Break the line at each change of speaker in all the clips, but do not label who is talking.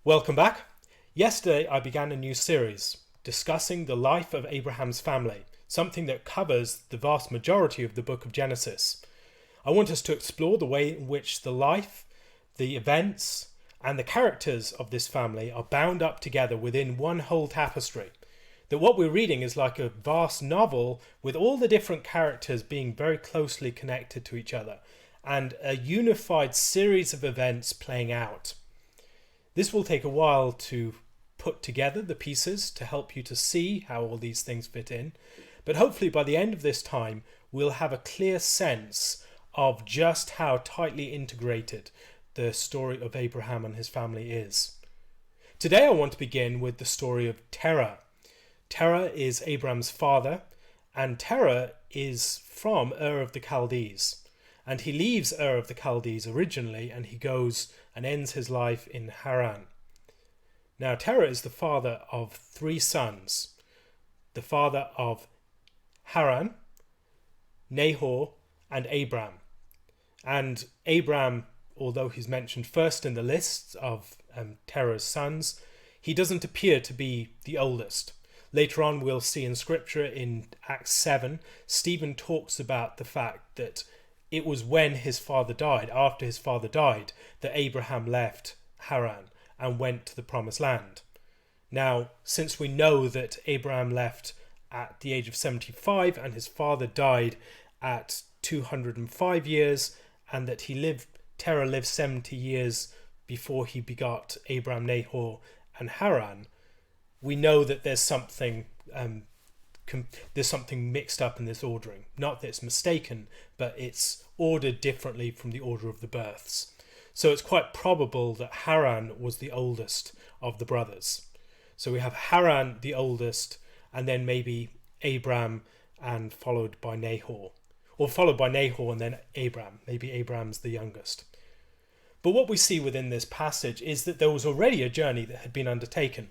Welcome back. Yesterday I began a new series discussing the life of Abraham's family, something that covers the vast majority of the book of Genesis. I want us to explore the way in which the life, the events, and the characters of this family are bound up together within one whole tapestry. That what we're reading is like a vast novel with all the different characters being very closely connected to each other and a unified series of events playing out. This will take a while to put together the pieces to help you to see how all these things fit in, but hopefully by the end of this time we'll have a clear sense of just how tightly integrated the story of Abraham and his family is. Today I want to begin with the story of Terah. Terah is Abram's father, and Terah is from Ur of the Chaldees. And he leaves Ur of the Chaldees originally, and he goes and ends his life in Haran. Now Terah is the father of three sons, the father of Haran, Nahor, and Abram. And Abram, although he's mentioned first in the list of Terah's sons, he doesn't appear to be the oldest. Later on we'll see in scripture in Acts 7, Stephen talks about the fact that it was when his father died, after his father died, that Abraham left Haran and went to the promised land. Now, since we know that Abraham left at the age of 75 and his father died at 205 years, and that Terah lived 70 years before he begot Abram, Nahor, and Haran, we know that there's something mixed up in this ordering. Not that it's mistaken, but it's ordered differently from the order of the births. So it's quite probable that Haran was the oldest of the brothers. So we have Haran the oldest, and then maybe Abram, and followed by Nahor. Or followed by Nahor and then Abram. Maybe Abram's the youngest. But what we see within this passage is that there was already a journey that had been undertaken.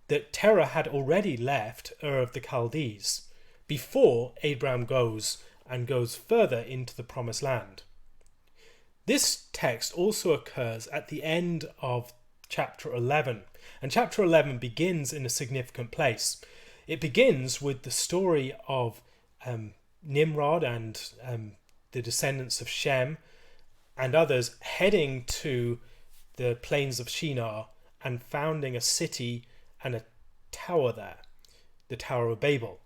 That Terah had already left Ur of the Chaldees before Abram goes further into the promised land. This text also occurs at the end of chapter 11, and chapter 11 begins in a significant place. It begins with the story of Nimrod and the descendants of Shem and others heading to the plains of Shinar and founding a city and a tower there, the Tower Babel.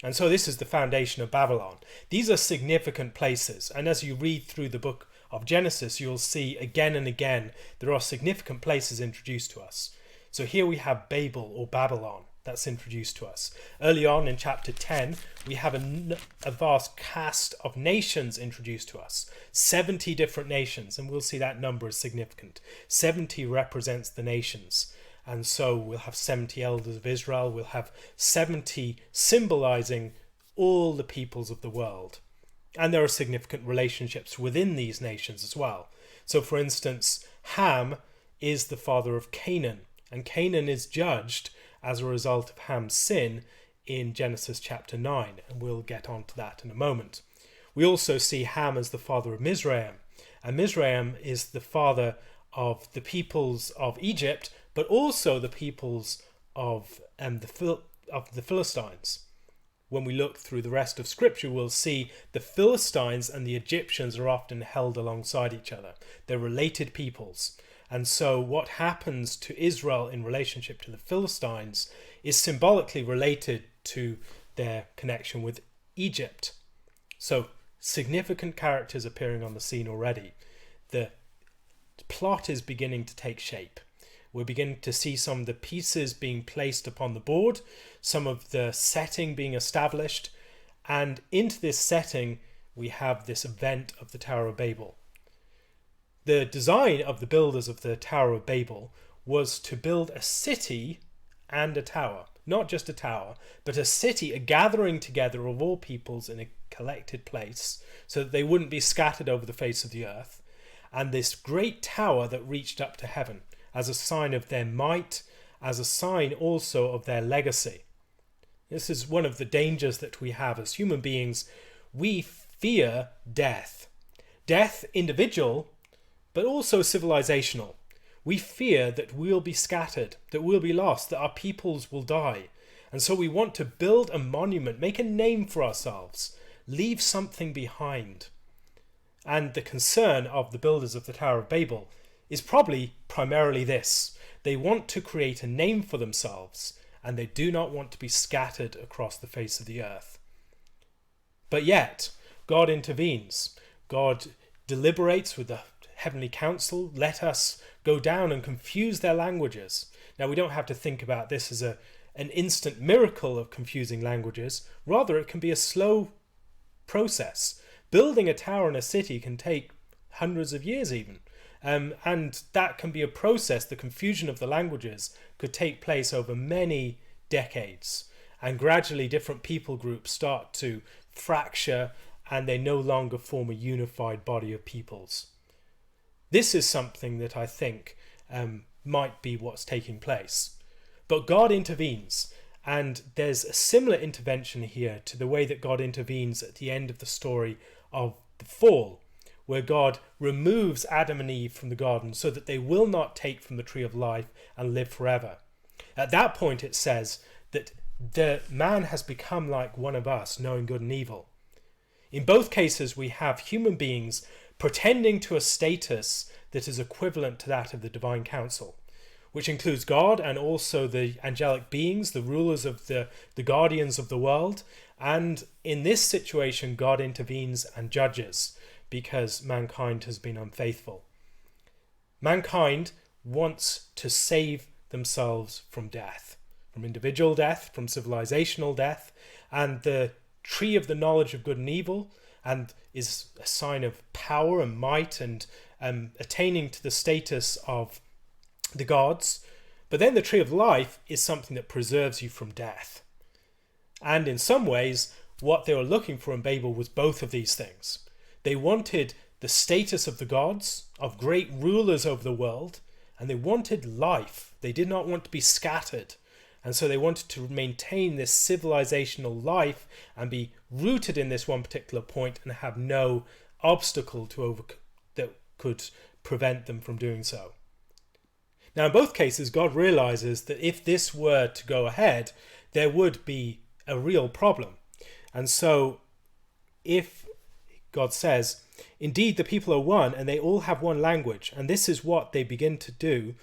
And so this is the foundation of Babylon. These are significant places, and as you read through the book of Genesis, you'll see again and again there are significant places introduced to us. So here we have Babel or Babylon that's introduced to us. Early on in chapter 10, we have a vast cast of nations introduced to us. 70 different nations, and we'll see that number is significant. 70 represents the nations. And so we'll have 70 elders of Israel. We'll have 70 symbolizing all the peoples of the world. And there are significant relationships within these nations as well. So for instance, Ham is the father of Canaan. And Canaan is judged as a result of Ham's sin in Genesis chapter 9. And we'll get on to that in a moment. We also see Ham as the father of Mizraim. And Mizraim is the father of the peoples of Egypt, but also the peoples of the Philistines. When we look through the rest of Scripture, we'll see the Philistines and the Egyptians are often held alongside each other. They're related peoples. And so what happens to Israel in relationship to the Philistines is symbolically related to their connection with Egypt. So significant characters appearing on the scene already. The plot is beginning to take shape. We're beginning to see some of the pieces being placed upon the board, some of the setting being established, and into this setting we have this event of the Tower of Babel. The design of the builders of the Tower of Babel was to build a city and a tower. Not just a tower, but a city, a gathering together of all peoples in a collected place, so that they wouldn't be scattered over the face of the earth, and this great tower that reached up to heaven, as a sign of their might, as a sign also of their legacy. This is one of the dangers that we have as human beings. We fear death. Death individual, but also civilizational. we fear that we'll be scattered, that we'll be lost, that our peoples will die. And so we want to build a monument, make a name for ourselves, leave something behind. And the concern of the builders of the Tower of Babel is probably primarily this. They want to create a name for themselves, and they do not want to be scattered across the face of the earth. But yet, God intervenes. God deliberates with the heavenly council. Let us go down and confuse their languages. Now, we don't have to think about this as an instant miracle of confusing languages. Rather, it can be a slow process. Building a tower in a city can take hundreds of years even. And that can be a process. The confusion of the languages could take place over many decades. And gradually different people groups start to fracture, and they no longer form a unified body of peoples. This is something that I think might be what's taking place. But God intervenes, and there's a similar intervention here to the way that God intervenes at the end of the story of the fall, where God removes Adam and Eve from the garden so that they will not take from the tree of life and live forever. At that point it says that the man has become like one of us, knowing good and evil. In both cases we have human beings pretending to a status that is equivalent to that of the divine council, which includes God and also the angelic beings, the rulers of the guardians of the world. And in this situation, God intervenes and judges because mankind has been unfaithful. Mankind wants to save themselves from death, from individual death, from civilizational death, and the tree of the knowledge of good and evil and is a sign of power and might and attaining to the status of the gods. But then the tree of life is something that preserves you from death. And in some ways, what they were looking for in Babel was both of these things. They wanted the status of the gods, of great rulers over the world, and they wanted life. They did not want to be scattered. And so they wanted to maintain this civilizational life and be rooted in this one particular point and have no obstacle that could prevent them from doing so. Now, in both cases, God realizes that if this were to go ahead, there would be a real problem. And so if God says, indeed, the people are one and they all have one language, and this is what they begin to do,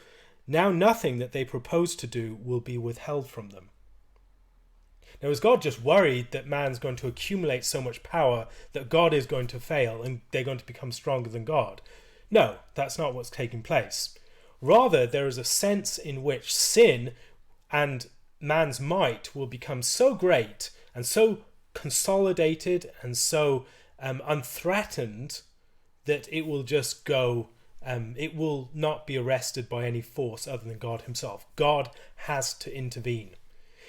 now nothing that they propose to do will be withheld from them. Now, is God just worried that man's going to accumulate so much power that God is going to fail and they're going to become stronger than God? No, that's not what's taking place. Rather, there is a sense in which sin and man's might will become so great and so consolidated and so unthreatened that it will just go, it will not be arrested by any force other than God himself. God has to intervene.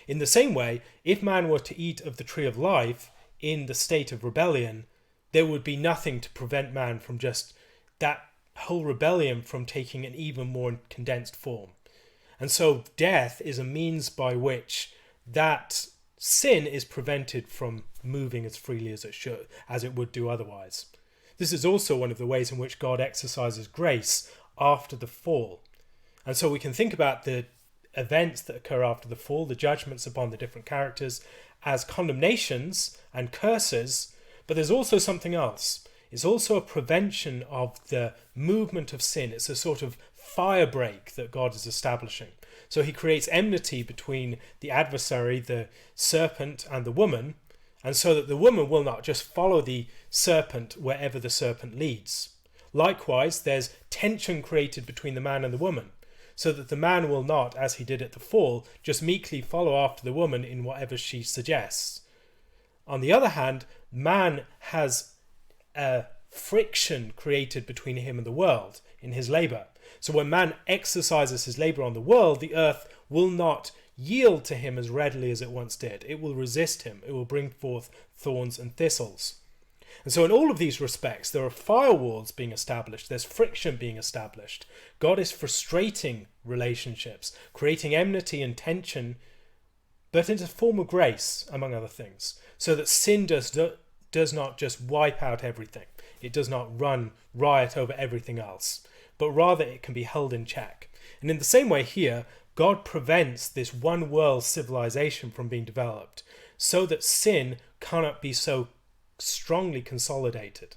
In the same way, if man were to eat of the tree of life in the state of rebellion, there would be nothing to prevent man from just that whole rebellion from taking an even more condensed form. And so death is a means by which that sin is prevented from moving as freely as it would do otherwise. This is also one of the ways in which God exercises grace after the fall. And so we can think about the events that occur after the fall, the judgments upon the different characters, as condemnations and curses, but there's also something else. It's also a prevention of the movement of sin. It's a sort of fire break that God is establishing. So he creates enmity between the adversary, the serpent, and the woman, and so that the woman will not just follow the serpent wherever the serpent leads. Likewise, there's tension created between the man and the woman, so that the man will not, as he did at the fall, just meekly follow after the woman in whatever she suggests. On the other hand, man has a friction created between him and the world in his labour. So when man exercises his labour on the world, the earth will not yield to him as readily as it once did. It will resist him. It will bring forth thorns and thistles. And so in all of these respects, there are firewalls being established. There's friction being established. God is frustrating relationships, creating enmity and tension, but in a form of grace, among other things, so that sin does not just wipe out everything. It does not run riot over everything else, but rather it can be held in check. And in the same way here, God prevents this one world civilization from being developed so that sin cannot be so strongly consolidated.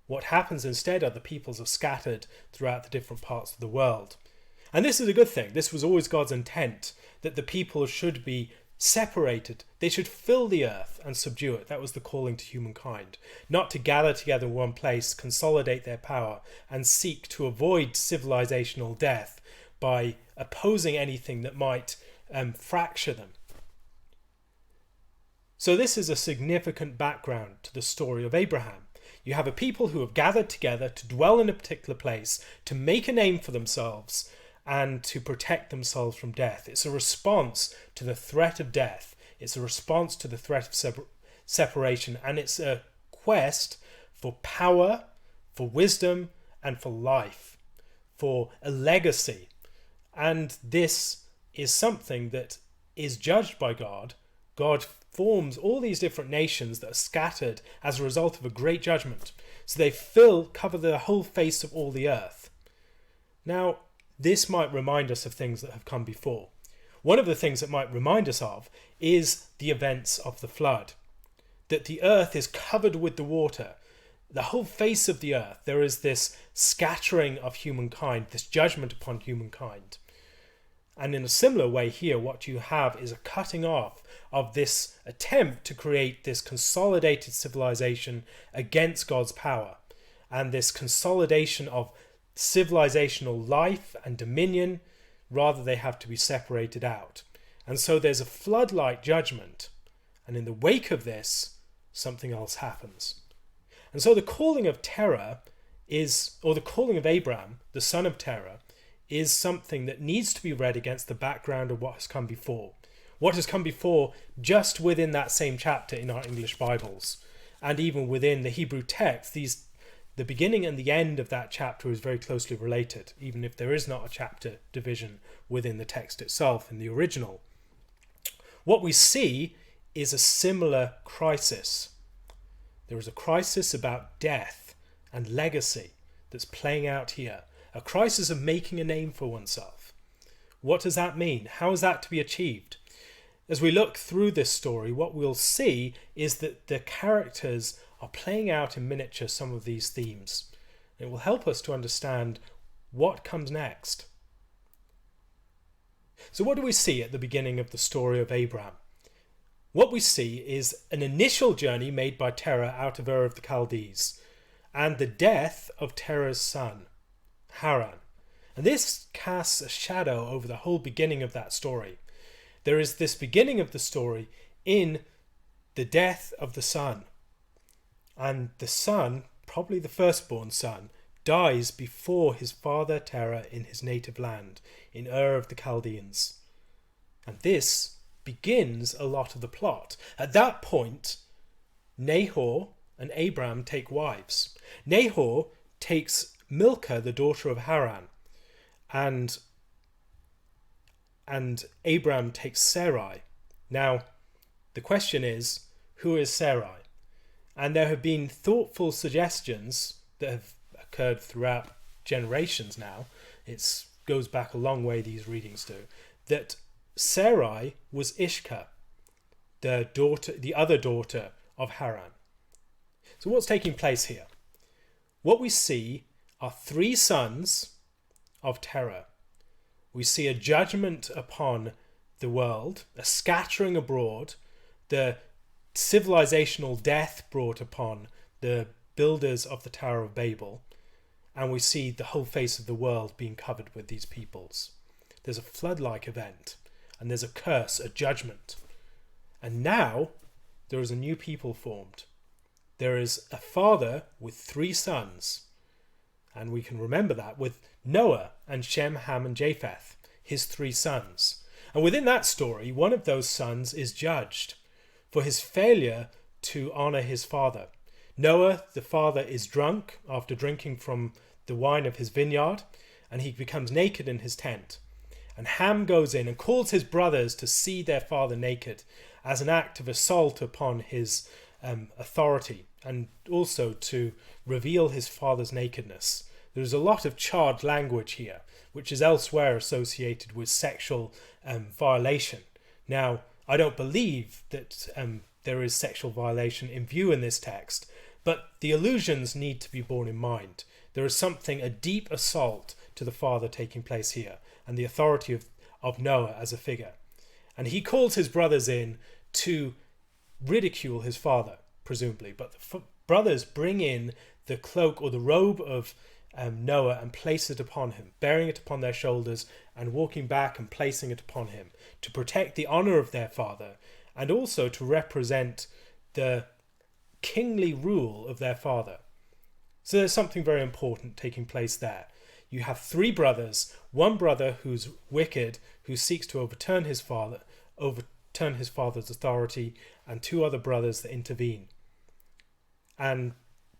What happens instead are the peoples are scattered throughout the different parts of the world. And this is a good thing. This was always God's intent, that the people should be separated. They should fill the earth and subdue it. That was the calling to humankind. Not to gather together in one place, consolidate their power, and seek to avoid civilizational death by opposing anything that might fracture them. So this is a significant background to the story of Abraham. You have a people who have gathered together to dwell in a particular place, to make a name for themselves, and to protect themselves from death. It's a response to the threat of death. It's a response to the threat of separation. And it's a quest for power, for wisdom, and for life, for a legacy. And this is something that is judged by God. God forms all these different nations that are scattered as a result of a great judgment. So they cover the whole face of all the earth. Now, this might remind us of things that have come before. One of the things it might remind us of is the events of the flood. That the earth is covered with the water. The whole face of the earth, there is this scattering of humankind, this judgment upon humankind. And in a similar way here, what you have is a cutting off of this attempt to create this consolidated civilization against God's power. And this consolidation of civilizational life and dominion, rather they have to be separated out. And so there's a flood-like judgment, and in the wake of this, something else happens. And so the calling of Terah is, or the calling of Abram, the son of Terah, is something that needs to be read against the background of what has come before. What has come before just within that same chapter in our English Bibles, and even within the Hebrew text, the beginning and the end of that chapter is very closely related, even if there is not a chapter division within the text itself in the original. What we see is a similar crisis. There is a crisis about death and legacy that's playing out here. A crisis of making a name for oneself. What does that mean? How is that to be achieved? As we look through this story, what we'll see is that the characters are playing out in miniature some of these themes. It will help us to understand what comes next. So what do we see at the beginning of the story of Abram? What we see is an initial journey made by Terah out of Ur of the Chaldees, and the death of Terah's son, Haran. And this casts a shadow over the whole beginning of that story. There is this beginning of the story in the death of the son. And the son, probably the firstborn son, dies before his father Terah in his native land, in Ur of the Chaldeans. And this begins a lot of the plot. At that point, Nahor and Abram take wives. Nahor takes Milcah, the daughter of Haran, and Abram takes Sarai. Now, the question is, who is Sarai? And there have been thoughtful suggestions that have occurred throughout generations now. It goes back a long way, these readings do, that Sarai was Ishka, the other daughter of Haran. So what's taking place here? What we see are three sons of Terah. We see a judgment upon the world, a scattering abroad, the civilizational death brought upon the builders of the Tower of Babel, and we see the whole face of the world being covered with these peoples. There's a flood-like event, and there's a curse, a judgment. And now there is a new people formed. There is a father with three sons, and we can remember that with Noah and Shem, Ham, and Japheth, his three sons. And within that story, one of those sons is judged for his failure to honor his father. Noah, the father, is drunk after drinking from the wine of his vineyard, and he becomes naked in his tent. And Ham goes in and calls his brothers to see their father naked as an act of assault upon his authority, and also to reveal his father's nakedness. There's a lot of charged language here, which is elsewhere associated with sexual violation. Now, I don't believe that there is sexual violation in view in this text, but the allusions need to be borne in mind. There is a deep assault to the father taking place here, and the authority of Noah as a figure. And he calls his brothers in to ridicule his father, presumably. But the brothers bring in the cloak or the robe of Noah and place it upon him, bearing it upon their shoulders and walking back and placing it upon him to protect the honor of their father and also to represent the kingly rule of their father. So there's something very important taking place there. You have three brothers, one brother who's wicked, who seeks to overturn his father's authority, and two other brothers that intervene. And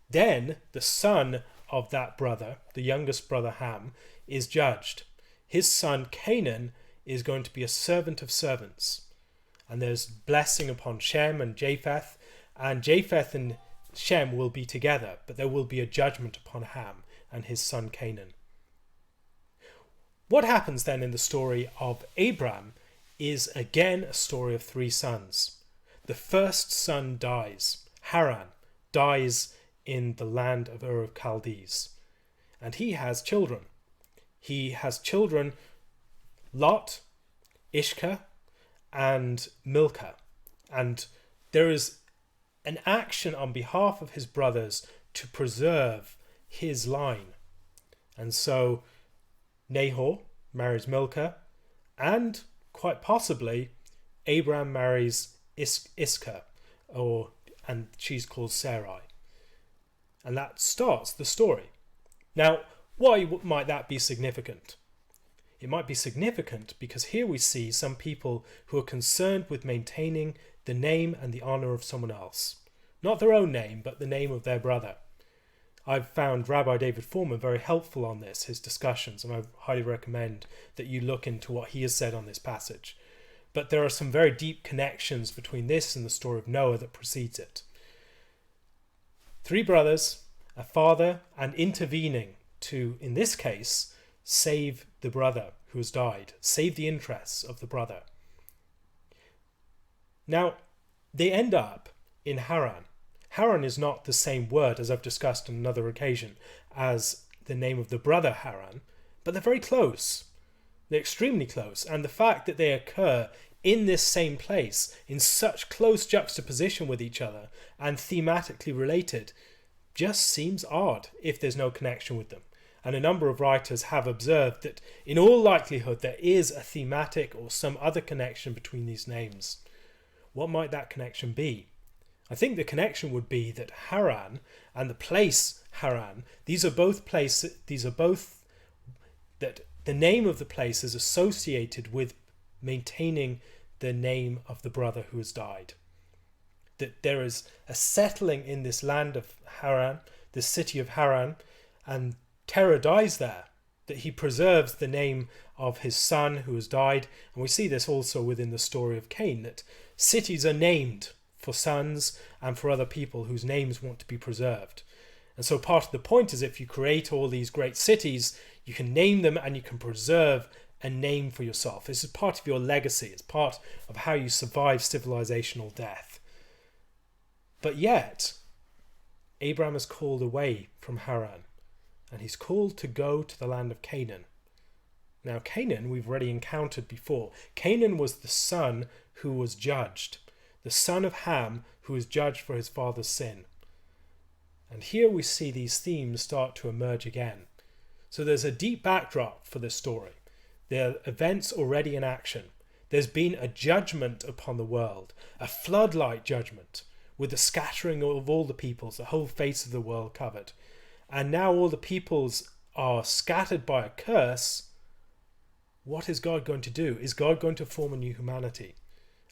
then the son of that brother, the youngest brother Ham, is judged. His son Canaan is going to be a servant of servants. And there's blessing upon Shem and Japheth, and Japheth and Shem will be together, but there will be a judgment upon Ham and his son Canaan. What happens then in the story of Abram is again a story of three sons. The first son dies. Haran dies in the land of Ur of Chaldees. And he has children. He has children Lot, Ishka, and Milcah. And there is an action on behalf of his brothers to preserve his line. And so Nahor marries Milcah, and quite possibly Abram marries Iscah, and she's called Sarai. And that starts the story. Now, why might that be significant? It might be significant because here we see some people who are concerned with maintaining the name and the honour of someone else. Not their own name, but the name of their brother. I've found Rabbi David Foreman very helpful on this, his discussions, and I highly recommend that you look into what he has said on this passage. But there are some very deep connections between this and the story of Noah that precedes it. Three brothers, a father, and intervening to, in this case, save the brother who has died, save the interests of the brother. Now, they end up in Haran. Haran is not the same word, as I've discussed on another occasion, as the name of the brother Haran, but they're very close. They're extremely close, and the fact that they occur in this same place, in such close juxtaposition with each other, and thematically related, just seems odd if there's no connection with them. And a number of writers have observed that in all likelihood there is a thematic or some other connection between these names. What might that connection be? I think the connection would be that Haran and the place Haran, that the name of the place is associated with maintaining the name of the brother who has died. That there is a settling in this land of Haran, the city of Haran, and Terah dies there, that he preserves the name of his son who has died. And we see this also within the story of Cain, that cities are named for sons and for other people whose names want to be preserved. And so part of the point is, if you create all these great cities, you can name them and you can preserve a name for yourself. This is part of your legacy. It's part of how you survive civilizational death. But yet, Abram is called away from Haran, and he's called to go to the land of Canaan. Now, Canaan we've already encountered before. Canaan was the son who was judged, the son of Ham who was judged for his father's sin. And here we see these themes start to emerge again. So there's a deep backdrop for this story. There are events already in action. There's been a judgment upon the world, a floodlight judgment, with the scattering of all the peoples, the whole face of the world covered. And now all the peoples are scattered by a curse. What is God going to do? Is God going to form a new humanity?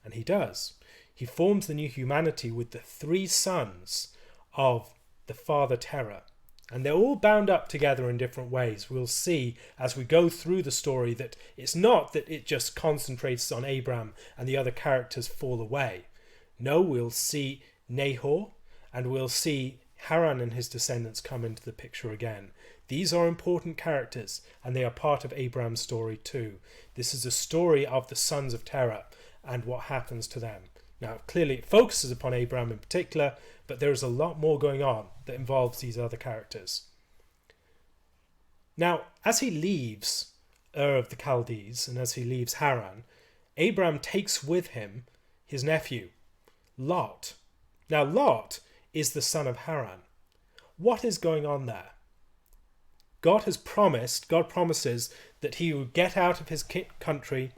And he does. He forms the new humanity with the three sons of the father Terah. And they're all bound up together in different ways. We'll see as we go through the story that it's not that it just concentrates on Abram and the other characters fall away. No, we'll see Nahor, and we'll see Haran and his descendants come into the picture again. These are important characters, and they are part of Abram's story too. This is a story of the sons of Terah and what happens to them. Now, clearly it focuses upon Abram in particular, but there is a lot more going on that involves these other characters. Now, as he leaves Ur of the Chaldees, and as he leaves Haran, Abram takes with him his nephew, Lot. Now, Lot is the son of Haran. What is going on there? God promises that he will get out of his country,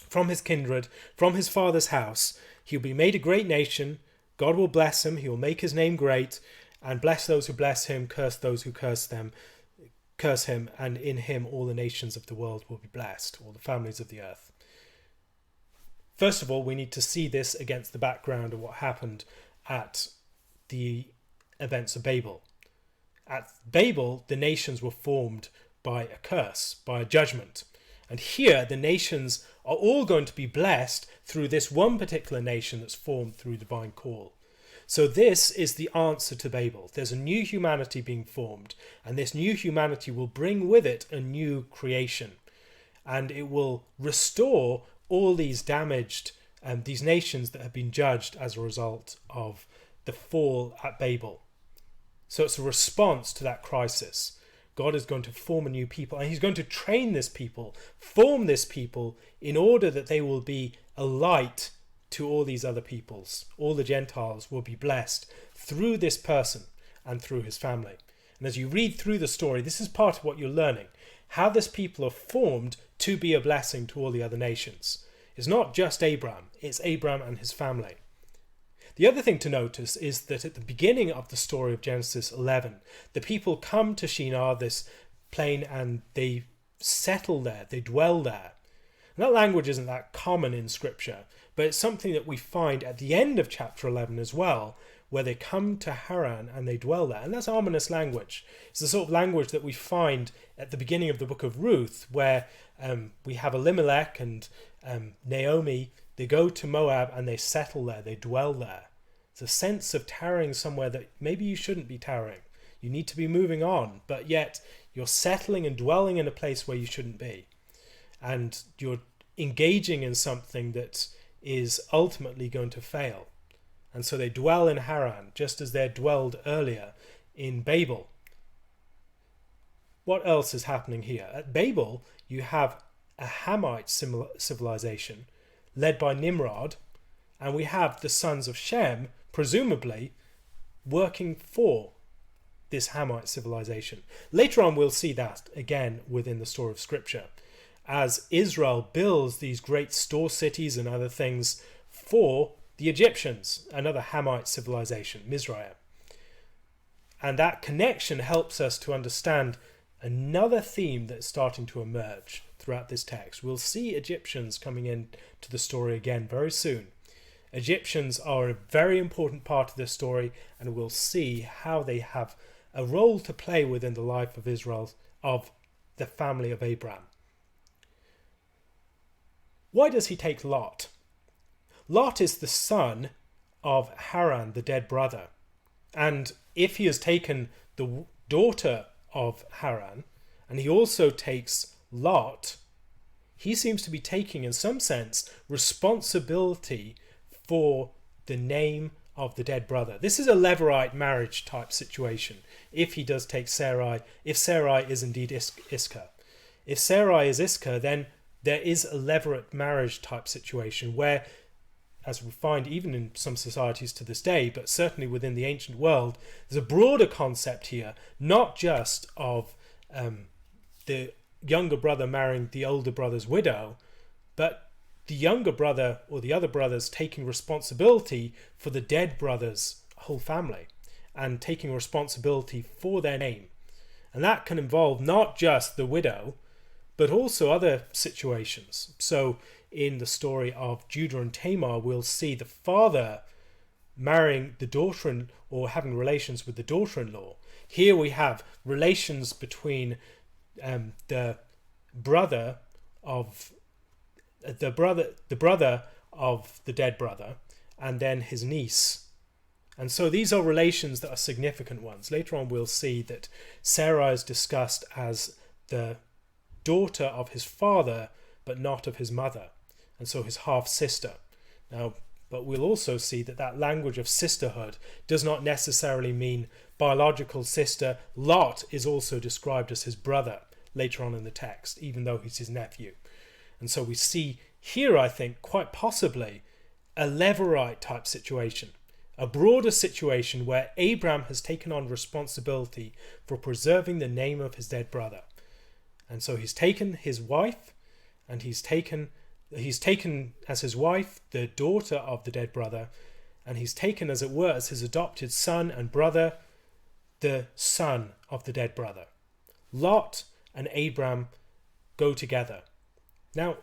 from his kindred, from his father's house. He will be made a great nation. God will bless him. He will make his name great, and bless those who bless him, curse those who curse him, and in him all the nations of the world will be blessed, all the families of the earth. First of all, we need to see this against the background of what happened at the events of Babel. At Babel, the nations were formed by a curse, by a judgment. And here, the nations are all going to be blessed through this one particular nation that's formed through divine call. So this is the answer to Babel. There's a new humanity being formed, and this new humanity will bring with it a new creation. And it will restore all these damaged, these nations that have been judged as a result of the fall at Babel. So it's a response to that crisis. God is going to form a new people, and he's going to train this people, form this people, in order that they will be a light to all these other peoples. All the Gentiles will be blessed through this person and through his family. And as you read through the story, this is part of what you're learning, how this people are formed to be a blessing to all the other nations. It's not just Abram, it's Abram and his family. The other thing to notice is that at the beginning of the story of Genesis 11, the people come to Shinar, this plain, and they settle there, they dwell there. And that language isn't that common in Scripture, but it's something that we find at the end of chapter 11 as well, where they come to Haran and they dwell there. And that's ominous language. It's the sort of language that we find at the beginning of the book of Ruth, where we have Elimelech and Naomi. They go to Moab and they settle there, they dwell there. It's a sense of tarrying somewhere that maybe you shouldn't be tarrying. You need to be moving on, but yet you're settling and dwelling in a place where you shouldn't be. And you're engaging in something that is ultimately going to fail. And so they dwell in Haran, just as they dwelled earlier in Babel. What else is happening here? At Babel, you have a Hamite civilization led by Nimrod, and we have the sons of Shem, presumably, working for this Hamite civilization. Later on, we'll see that again within the story of Scripture, as Israel builds these great store cities and other things for the Egyptians, another Hamite civilization, Mizraim. And that connection helps us to understand another theme that's starting to emerge throughout this text. We'll see Egyptians coming in to the story again very soon. Egyptians are a very important part of this story, and we'll see how they have a role to play within the life of Israel, of the family of Abram. Why does he take Lot? Lot is the son of Haran, the dead brother. And if he has taken the daughter of Haran, and he also takes Lot, he seems to be taking, in some sense, responsibility for the name of the dead brother. This is a Levirate marriage type situation, if he does take Sarai, if Sarai is indeed Iscah. If Sarai is Iscah, then there is a Levirate marriage type situation where, as we find even in some societies to this day, but certainly within the ancient world, there's a broader concept here, not just of the younger brother marrying the older brother's widow, but the younger brother or the other brothers taking responsibility for the dead brother's whole family and taking responsibility for their name. And that can involve not just the widow, but also other situations. So in the story of Judah and Tamar, we'll see the father marrying the daughter or having relations with the daughter-in-law. Here we have relations between the brother of the brother of the dead brother, and then his niece, And so these are relations that are significant ones. Later on we'll see that Sarah is discussed as the daughter of his father, but not of his mother, and so his half-sister. Now, but we'll also see that that language of sisterhood does not necessarily mean biological sister. Lot is also described as his brother later on in the text, even though he's his nephew. And so we see here, I think, quite possibly a Levirate type situation, a broader situation where Abram has taken on responsibility for preserving the name of his dead brother. And so he's taken his wife, and he's taken as his wife the daughter of the dead brother, and he's taken, as it were, as his adopted son and brother, the son of the dead brother. Lot and Abram go together. Now,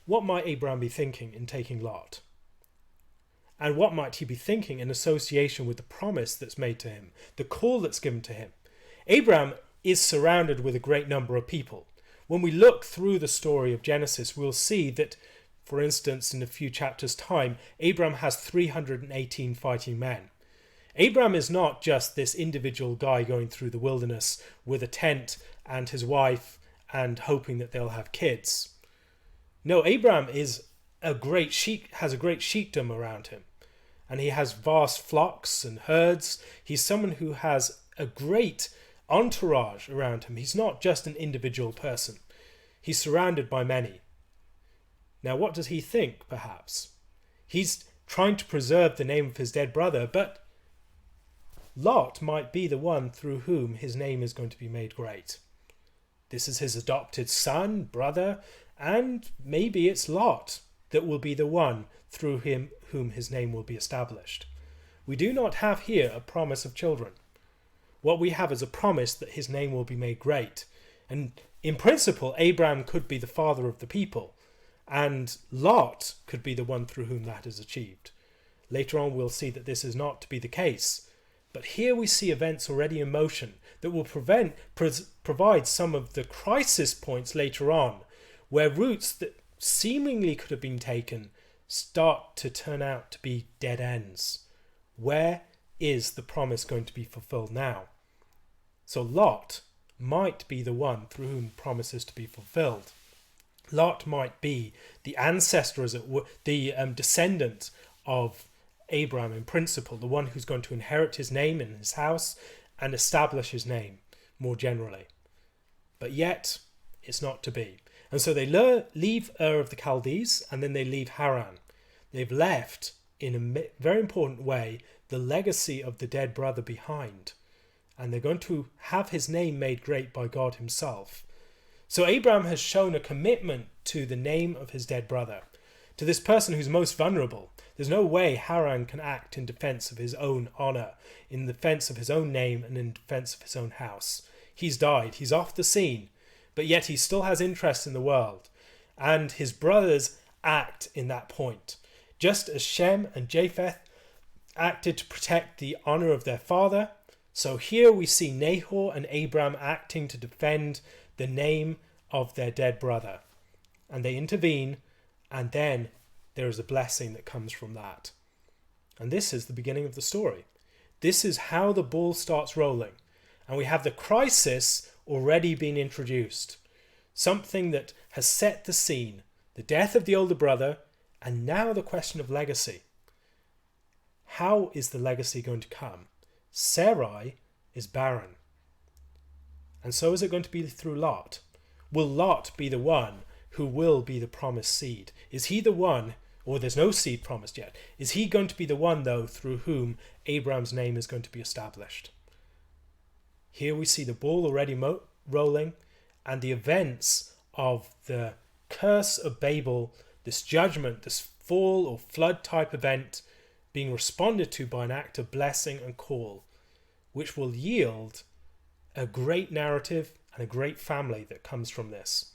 what might Abram be thinking in taking Lot? And what might he be thinking in association with the promise that's made to him, the call that's given to him? Abram is surrounded with a great number of people. When we look through the story of Genesis, we'll see that, for instance, in a few chapters' time, Abram has 318 fighting men. Abram is not just this individual guy going through the wilderness with a tent and his wife and hoping that they'll have kids. No, Abram has a great sheepdom around him, and he has vast flocks and herds. He's someone who has a great entourage around him. He's not just an individual person. He's surrounded by many. Now, what does he think, perhaps? He's trying to preserve the name of his dead brother, but Lot might be the one through whom his name is going to be made great. This is his adopted son, brother, and maybe it's Lot that will be the one through whom his name will be established. We do not have here a promise of children. What we have is a promise that his name will be made great. And in principle, Abram could be the father of the people, and Lot could be the one through whom that is achieved. Later on, we'll see that this is not to be the case. But here we see events already in motion that will provide some of the crisis points later on, where routes that seemingly could have been taken start to turn out to be dead ends. Where is the promise going to be fulfilled now? So Lot might be the one through whom the promise is to be fulfilled. Lot might be the ancestor, as it were, the descendant of Abram in principle, the one who's going to inherit his name in his house and establish his name more generally. But yet, it's not to be. And so they leave Ur of the Chaldees, and then they leave Haran. They've left, in a very important way, the legacy of the dead brother behind. And they're going to have his name made great by God himself. So Abram has shown a commitment to the name of his dead brother, to this person who's most vulnerable. There's no way Haran can act in defense of his own honor, in defense of his own name, and in defense of his own house. He's died. He's off the scene. But yet he still has interest in the world. And his brothers act in that point. Just as Shem and Japheth acted to protect the honor of their father, so here we see Nahor and Abram acting to defend the name of their dead brother. And they intervene, and then there is a blessing that comes from that. And this is the beginning of the story. This is how the ball starts rolling. And we have the crisis already been introduced. Something that has set the scene. The death of the older brother, and now the question of legacy. How is the legacy going to come? Sarai is barren. And so is it going to be through Lot? Will Lot be the one who will be the promised seed? Is he the one, or there's no seed promised yet, is he going to be the one, though, through whom Abram's name is going to be established? Here we see the ball already rolling, and the events of the curse of Babel, this judgment, this fall or flood type event, being responded to by an act of blessing and call, which will yield a great narrative and a great family that comes from this.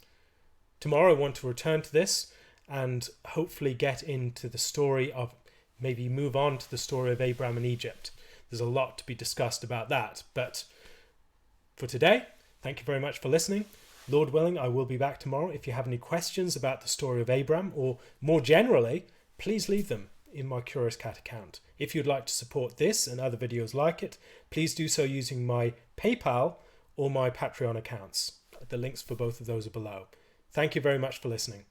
Tomorrow I want to return to this and hopefully get into the story of, maybe move on to the story of Abram in Egypt. There's a lot to be discussed about that, but for today, thank you very much for listening. Lord willing, I will be back tomorrow. If you have any questions about the story of Abram, or more generally, please leave them in my Curious Cat account. If you'd like to support this and other videos like it, please do so using my PayPal or my Patreon accounts. The links for both of those are below. Thank you very much for listening.